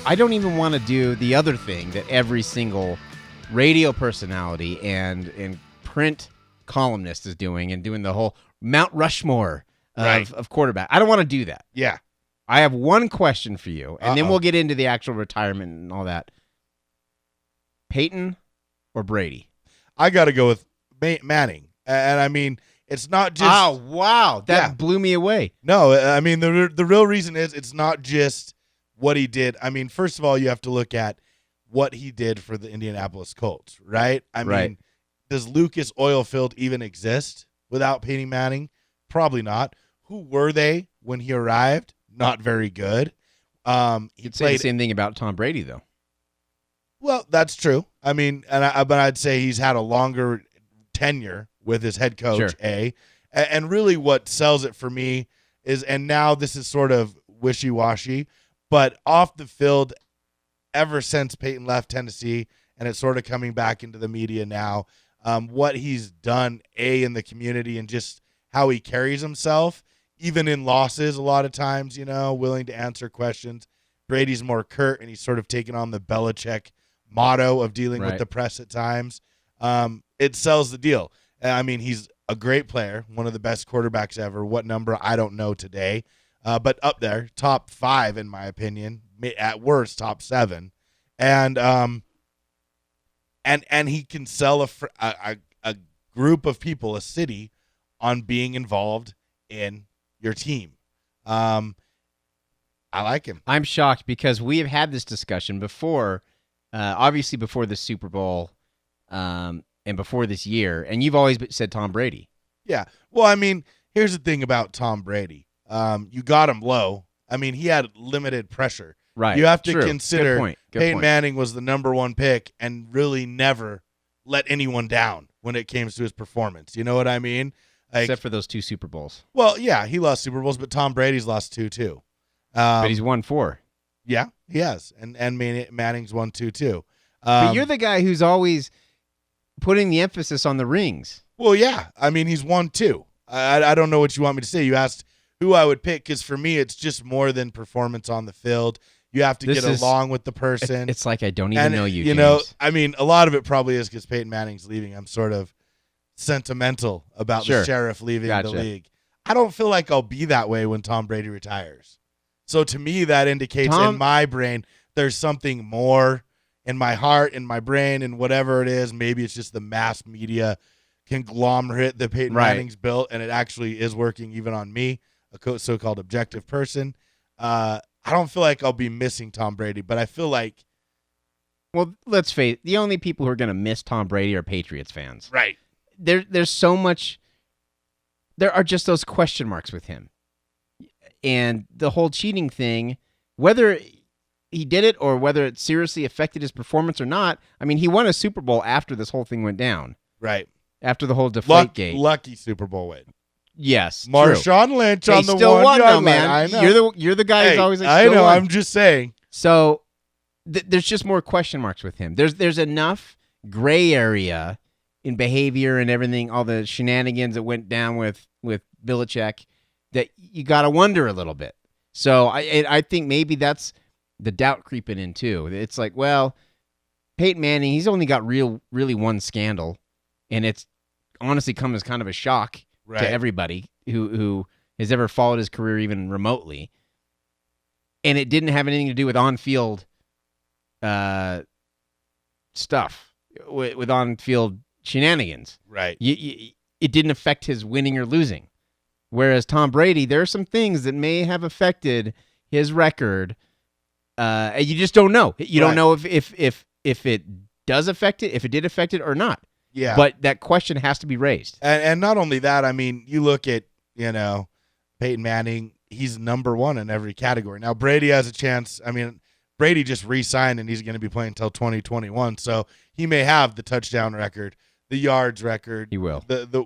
I don't even want to do the other thing that every single radio personality and print columnist is doing, and doing the whole Mount Rushmore of quarterback. I don't want to do that. Yeah. I have one question for you, and then we'll get into the actual retirement and all that. Peyton or Brady? I got to go with Manning. And I mean, it's not just... Oh, wow. That blew me away. No, I mean, the real reason is it's not just what he did. I mean, first of all, you have to look at what he did for the Indianapolis Colts, right? I mean, does Lucas Oil Field even exist without Peyton Manning? Probably not. Who were they when he arrived? Not very good. You'd say the same thing about Tom Brady, though. Well, that's true. I mean, but I'd say he's had a longer tenure with his head coach, sure. And really what sells it for me is, and now this is sort of wishy-washy, but off the field, ever since Peyton left Tennessee, and it's sort of coming back into the media now, what he's done, in the community and just how he carries himself, even in losses a lot of times, willing to answer questions. Brady's more curt, and he's sort of taken on the Belichick motto of dealing with the press at times. It sells the deal. I mean, he's a great player, one of the best quarterbacks ever. What number, I don't know today. But up there, top 5 in my opinion, at worst top 7. And he can sell a group of people, a city, on being involved in your team. I like him. I'm shocked because we have had this discussion before, obviously before the Super Bowl and before this year, and you've always said Tom Brady. Yeah. Well, I mean, here's the thing about Tom Brady. You got him low. I mean, he had limited pressure. Right. You have to consider Good Peyton point. Manning was the number 1 pick and really never let anyone down when it came to his performance. You know what I mean? Like, except for those 2 Super Bowls. Well, yeah, he lost Super Bowls, but Tom Brady's lost 2 too. But he's won 4. Yeah, he has. And Manning's won 2 too. But you're the guy who's always putting the emphasis on the rings. Well, yeah. I mean, he's won 2. I don't know what you want me to say. You asked who I would pick, because for me, it's just more than performance on the field. You have to get along with the person. It's like I don't even know you, You James. know, I mean, a lot of it probably is because Peyton Manning's leaving. I'm sort of sentimental about the sheriff leaving the league. I don't feel like I'll be that way when Tom Brady retires. So to me, that indicates in my brain there's something more in my heart, in my brain, and whatever it is. Maybe it's just the mass media conglomerate that Peyton Manning's built, and it actually is working even on me, a so-called objective person. I don't feel like I'll be missing Tom Brady, but I feel like... Well, let's face it, the only people who are going to miss Tom Brady are Patriots fans. Right. There's so much... There are just those question marks with him. And the whole cheating thing, whether he did it or whether it seriously affected his performance or not, I mean, he won a Super Bowl after this whole thing went down. Right. After the whole Deflategate. Lucky Super Bowl win. Yes, Marshawn Lynch on the still 1 won, yard though, man. line. I know. You're the guy who's always like, I know. Won. I'm just saying. So there's just more question marks with him. There's enough gray area in behavior and everything, all the shenanigans that went down with Belichick, that you got to wonder a little bit. So I think maybe that's the doubt creeping in too. It's like, well, Peyton Manning, he's only got really one scandal, and it's honestly come as kind of a shock to everybody who has ever followed his career even remotely. And it didn't have anything to do with on-field stuff, with on-field shenanigans. Right. It didn't affect his winning or losing. Whereas Tom Brady, there are some things that may have affected his record. And you just don't know. You don't know if it does affect it, if it did affect it or not. Yeah. But that question has to be raised. And not only that, I mean, you look at, Peyton Manning, he's number 1 in every category. Now, Brady has a chance. I mean, Brady just re-signed, and he's going to be playing until 2021. So he may have the touchdown record, the yards record. He will.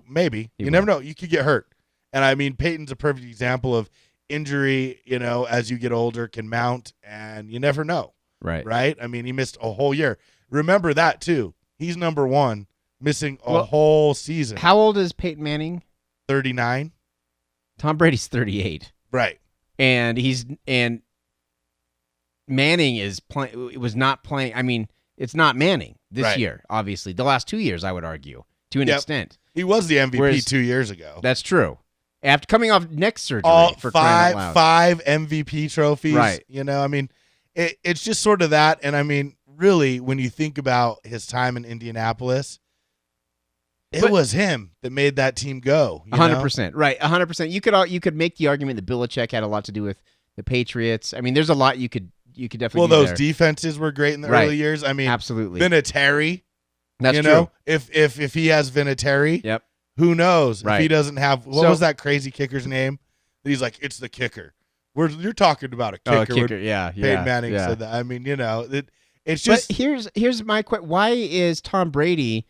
Maybe. You never know. You could get hurt. And, I mean, Peyton's a perfect example of injury, as you get older, can mount, and you never know. Right. Right? I mean, he missed a whole year. Remember that, too. He's number 1, missing a whole season. How old is Peyton Manning? 39. Tom Brady's 38. Right. And Manning is playing. It was not playing. I mean, it's not Manning this Right. year. Obviously, the last 2 years, I would argue, to an Yep. extent. He was the MVP Whereas- 2 years ago. That's true. After coming off neck surgery All for crying out loud. five MVP trophies. Right. I mean, it's just sort of that. And I mean, really, when you think about his time in Indianapolis, it was him that made that team go. 100%. Right. 100%. You could make the argument that Belichick had a lot to do with the Patriots. I mean, there's a lot you could definitely. Well, do those there. defenses were great in the Right. early years. I mean, Absolutely. Vinatieri. That's you true. know, if he has Vinatieri, Yep. who knows if Right. he doesn't have what So- was that crazy kicker's name? He's like, it's the kicker. You're talking about a kicker. Oh, a kicker. Yeah. Peyton Manning said that. I mean, it's just. But here's my question: why is Tom Brady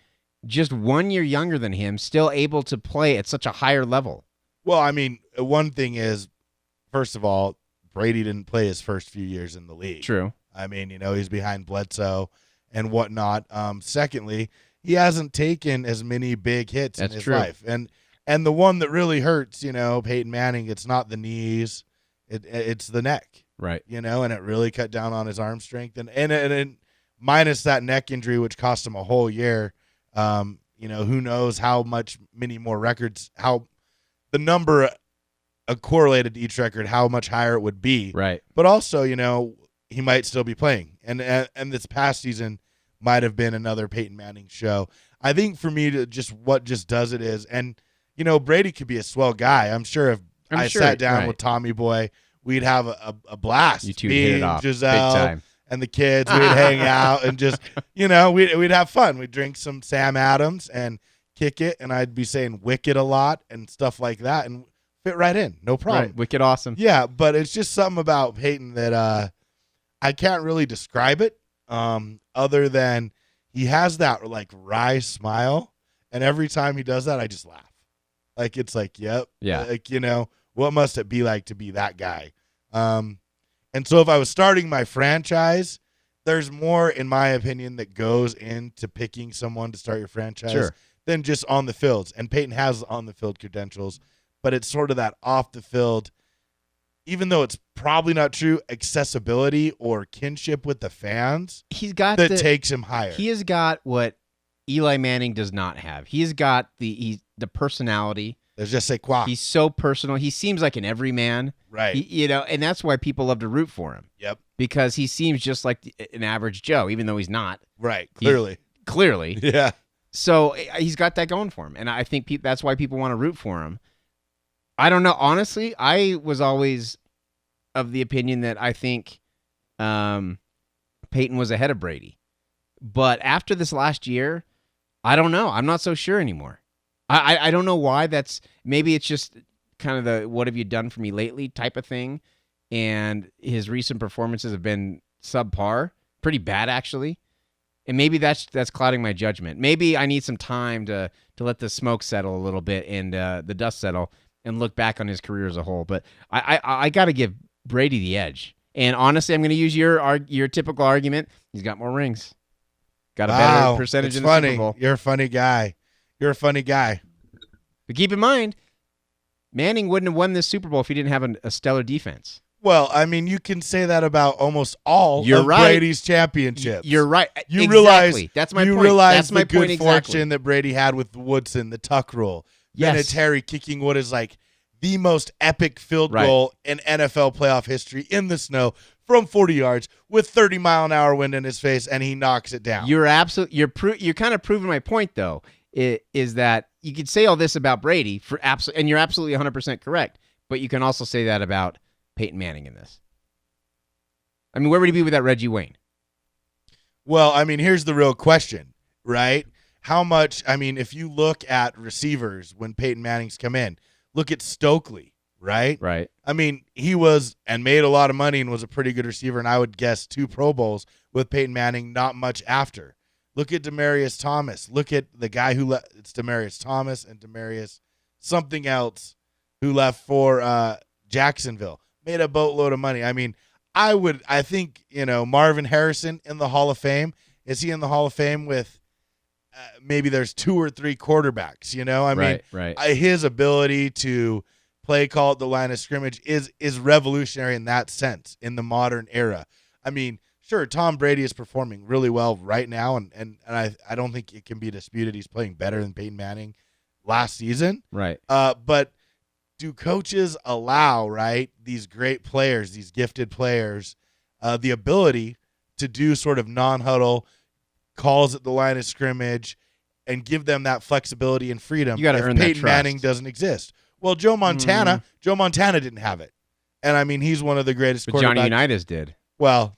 just 1 year younger than him still able to play at such a higher level? Well, I mean, one thing is, first of all, Brady didn't play his first few years in the league. True. I mean, he's behind Bledsoe and whatnot. Secondly, he hasn't taken as many big hits in his true. life. And the one that really hurts, Peyton Manning, it's not the knees, it's the neck, Right. and it really cut down on his arm strength. And minus that neck injury, which cost him a whole year, who knows how many more records, how the number correlated to each record, how much higher it would be. Right. But also, he might still be playing. And this past season might have been another Peyton Manning show. I think for me, what just does it is, and, Brady could be a swell guy. I'm sure if I sat down right. with Tommy Boy, we'd have a blast. You two Me, hit it off Giselle, big time. and the kids, we'd hang out and just, we'd have fun. We'd drink some Sam Adams and kick it, and I'd be saying wicked a lot and stuff like that, and fit right in. No problem. Right. Wicked awesome. Yeah, but it's just something about Peyton that I can't really describe it other than he has that like wry smile, and every time he does that, I just laugh. Like it's like, yep. Yeah. Like, what must it be like to be that guy? And so if I was starting my franchise, there's more, in my opinion, that goes into picking someone to start your franchise than just on the fields. And Peyton has on the field credentials, but it's sort of that off the field, even though it's probably not true, accessibility or kinship with the fans He's got that takes him higher. He has got what Eli Manning does not have. He's got the personality. There's just say quoi. He's so personal. He seems like an everyman. Right. And that's why people love to root for him. Yep. Because he seems just like an average Joe, even though he's not. Right. He's- Clearly. Yeah. So he's got that going for him. And I think that's why people want to root for him. I don't know. Honestly, I was always of the opinion that I think Peyton was ahead of Brady. But after this last year, I don't know. I'm not so sure anymore. I don't know why. Maybe it's just kind of the what have you done for me lately type of thing. And his recent performances have been subpar, pretty bad actually. And maybe that's clouding my judgment. Maybe I need some time to let the smoke settle a little bit and the dust settle and look back on his career as a whole. But I got to give Brady the edge. And honestly, I'm going to use your typical argument. He's got more rings. Got a better percentage in the Super Bowl. You're a funny guy. You're a funny guy. But keep in mind, Manning wouldn't have won this Super Bowl if he didn't have a stellar defense. Well, I mean, you can say that about almost all You're of right. Brady's championships. You're right. You exactly. realize That's my you point. realize That's my the good point exactly. fortune that Brady had with Woodson, the tuck rule. Yes. Vinatieri kicking what is like the most epic field Right. goal in NFL playoff history in the snow from 40 yards with 30-mile-an-hour wind in his face, and he knocks it down. You're kind of proving my point though. Is that you could say all this about Brady and you're absolutely 100% correct, but you can also say that about Peyton Manning in this. I mean, where would he be without Reggie Wayne? Well, I mean, here's the real question, right? How much, I mean, if you look at receivers when Peyton Manning's come in, look at Stokely, right? Right. I mean, he was and made a lot of money and was a pretty good receiver, and I would guess 2 Pro Bowls with Peyton Manning, not much after. Look at Demaryius Thomas. Look at the guy who left. It's Demaryius Thomas and Demaryius something else who left for Jacksonville. Made a boatload of money. I mean, I think, Marvin Harrison in the Hall of Fame. Is he in the Hall of Fame with maybe there's 2 or 3 quarterbacks, I mean, right. His ability to play call at the line of scrimmage is revolutionary in that sense in the modern era. I mean, sure, Tom Brady is performing really well right now, and I don't think it can be disputed he's playing better than Peyton Manning last season. Right. But do coaches allow, right, these great players, these gifted players, the ability to do sort of non-huddle calls at the line of scrimmage and give them that flexibility and freedom? You got to earn that Peyton trust. Manning doesn't exist. Well, Joe Montana didn't have it. And, I mean, he's one of the greatest But quarterbacks. Johnny Unitas did. Well,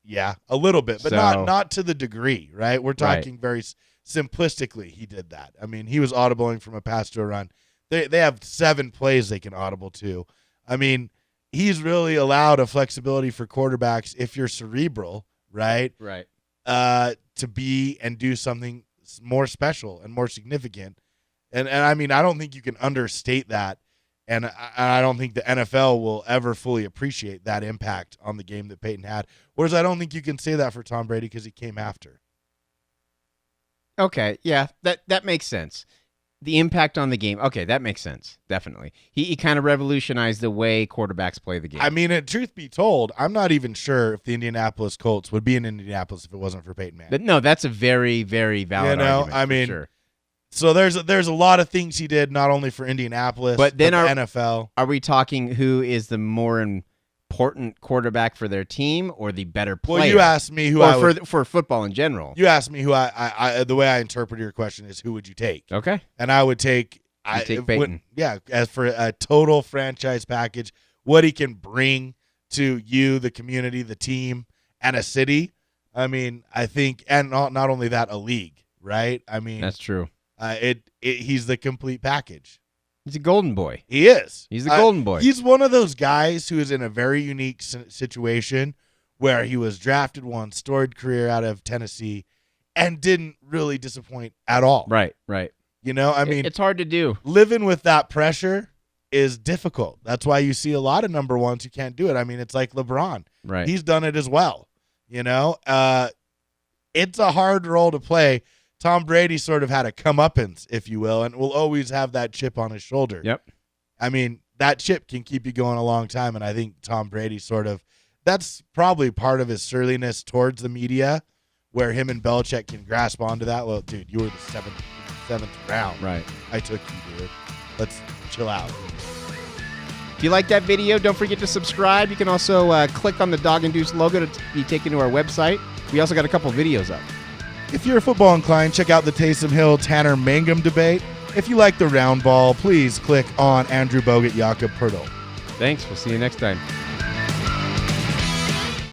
yeah, a little bit, but not to the degree, right? We're talking very simplistically he did that. I mean, he was audibling from a pass to a run. They have 7 plays they can audible to. I mean, he's really allowed a flexibility for quarterbacks if you're cerebral, right? Right. To be and do something more special and more significant. And I mean, I don't think you can understate that. And I don't think the NFL will ever fully appreciate that impact on the game that Peyton had. Whereas I don't think you can say that for Tom Brady because he came after. Okay, yeah, that makes sense. The impact on the game. Okay, that makes sense. Definitely. He kind of revolutionized the way quarterbacks play the game. I mean, truth be told, I'm not even sure if the Indianapolis Colts would be in Indianapolis if it wasn't for Peyton Manning. But no, that's a very, very valid argument. I mean, sure. So there's a lot of things he did, not only for Indianapolis, but then the NFL. Are we talking who is the more important quarterback for their team or the better player? Well, you asked me who for football in general. You asked me who I the way I interpret your question is who would you take? Okay. And I would take Peyton. As for a total franchise package, what he can bring to you, the community, the team, and a city. I mean, I think, and not only that, a league, right? I mean, that's true. He's the complete package. He's a golden boy. He is. He's the golden boy. He's one of those guys who is in a very unique situation where he was drafted once, storied career out of Tennessee, and didn't really disappoint at all. Right. You know, I mean, it's hard to do. Living with that pressure is difficult. That's why you see a lot of number ones who can't do it. I mean, it's like LeBron. Right. He's done it as well. You know, it's a hard role to play. Tom Brady sort of had a comeuppance, if you will, and will always have that chip on his shoulder. Yep. I mean, that chip can keep you going a long time, and I think Tom Brady that's probably part of his surliness towards the media, where him and Belichick can grasp onto that. Well, dude, you were the seventh round. Right. I took you, dude. Let's chill out. If you like that video, don't forget to subscribe. You can also click on the Dog and Deuce logo to be taken to our website. We also got a couple videos up. If you're football inclined, check out the Taysom Hill Tanner Mangum debate. If you like the round ball, please click on Andrew Bogut Jakob Pertl. Thanks. We'll see you next time.